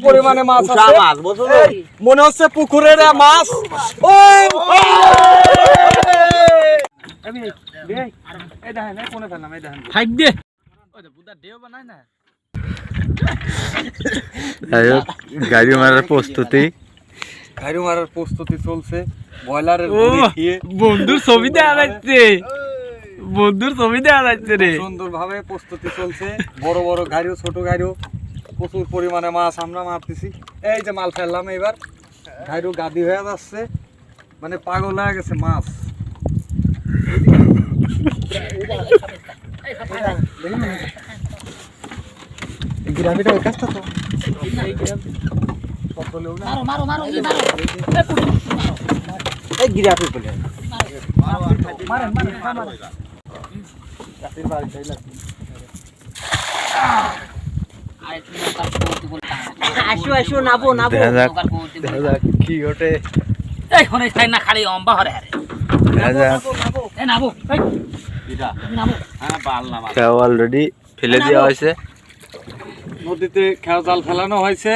পরিমাণে মাছ আছে, মনে হচ্ছে পুকুরের মাছ। গাড়ি মারার প্রস্তুতি চলছে। ব্রয়লারের বন্ধুর ছবি দেওয়া যাচ্ছে রে, সুন্দর ভাবে প্রস্তুতি চলছে। বড় বড় গাড়িও ছোট গাড়িও প্রচুর পরিমাণে মাছ আমরা মারতেছি। এই যে মাল ফেললাম, এবার গাড়িও গাদি হয়ে যাচ্ছে, মানে পাগল হয়ে গেছে মাছ। গ্রামীটা ওই কাজটা তো কি ওঠে অলরেডি ফেলে দেওয়া হয়েছে, নদীতে খেয়া জাল ফেলানো হয়েছে।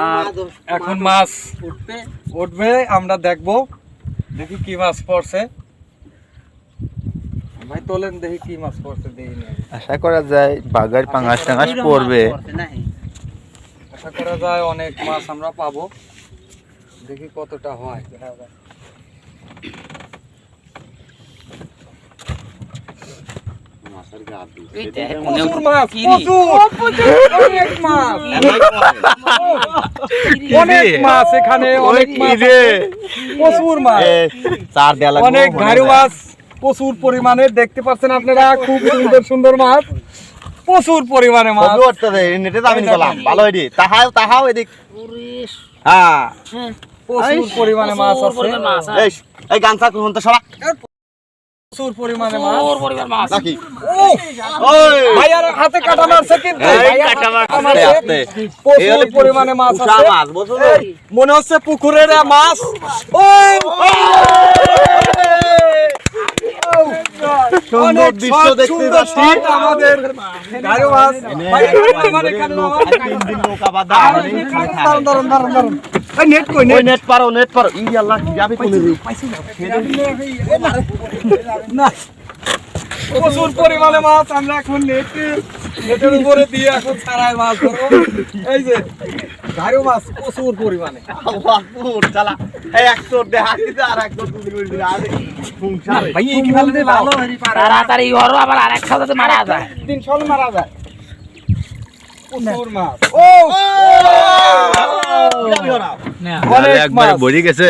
আর এখন মাছ উঠবে, আমরা দেখবো, দেখি কি মাছ পড়ছে। ভাই তোলেন, দেখি কি মাছ পড়ছে। দেখি আশা করা যায় বাগার পাঙাশ টাঙাশ পড়বে, আশা করা যায় অনেক মাছ আমরা পাবো। দেখি কতটা হয়। অনেক মাছ এখানে, অনেক প্রচুর মাছ, অনেক ঘাড়ু মাছ প্রচুর পরিমাণে দেখতে পাচ্ছেন আপনারা। খুব সুন্দর সুন্দর মাছ, প্রচুর পরিমাণে মাছ। হ্যাঁ, প্রচুর পরিমাণে মাছ আছে, প্রচুর পরিমাণে মাছ। ভাইয়ার হাতে কাটা মারছে, কিন্তু প্রচুর পরিমাণে মাছ আছে, মনে হচ্ছে পুকুরের মাছ। সুন্দর দৃশ্য দেখতে পাচ্ছি আমাদের গাড়ি মাছ। নেট পারো ইন্ডিয়াল্লাহ যাবে কোনে না, প্রচুর পরিমাণে মাছ। আমরা এখন নেটের উপরে দিয়ে এখন ছাড়াই মাছ ধরো। এই যে গাড়ি মাছ প্রচুর পরিমাণে। তাড়াতাড়ি ঘরও আবার আরেক সাথে মারা যায়, 300 মারা যায়। প্রচুর মাছ, অনেক মাছ বড়ি গেছে।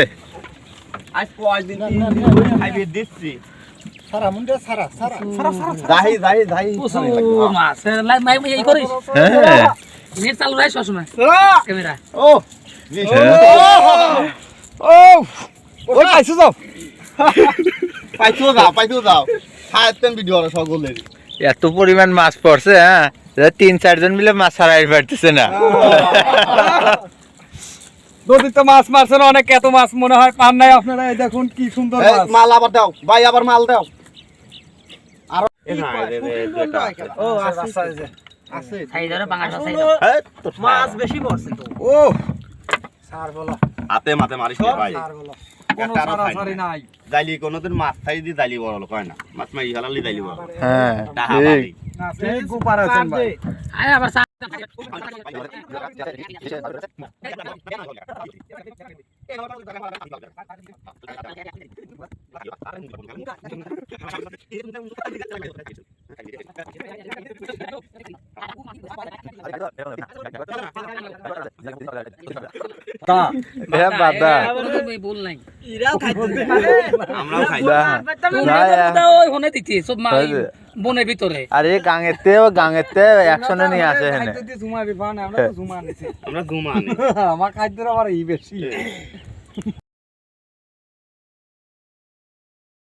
নেট চালু রাখ সবসময় ক্যামেরা। এত পরিমাণ মাছ পড়ছে, হ্যাঁ 3-4 জন মিলে মাছ ছাড়াই পারতেছে না। নদীতে মাছ মারছেন অনেক, এত মাছ মনে হয় পান নাই আপনারা। এই দেখুন কি সুন্দর মাল আবার দাও ভাই, আবার মাল দাও। মাছ বেশি পড়ছে তো। ও স্যার বলো, হাতে মাতে মারিস ভাই, কোনো সারাসারি নাই। জালি কোনদিন মাছ খাই দি জালি বড় লোক হয় না, মাছ মাই হালালি জালি বড়। হ্যাঁ ঠিক না ঠিক গোপার আছেন ভাই। আয় আবার বল নাই আমরাও খাই সব বনের ভিতরে। আরে গাঙেতে একশনে নিয়ে আসে এখানে। আমরা তো ঝুমা নিছি, আমরা ঘুমা আমার খাদ্যের আবার বেশি।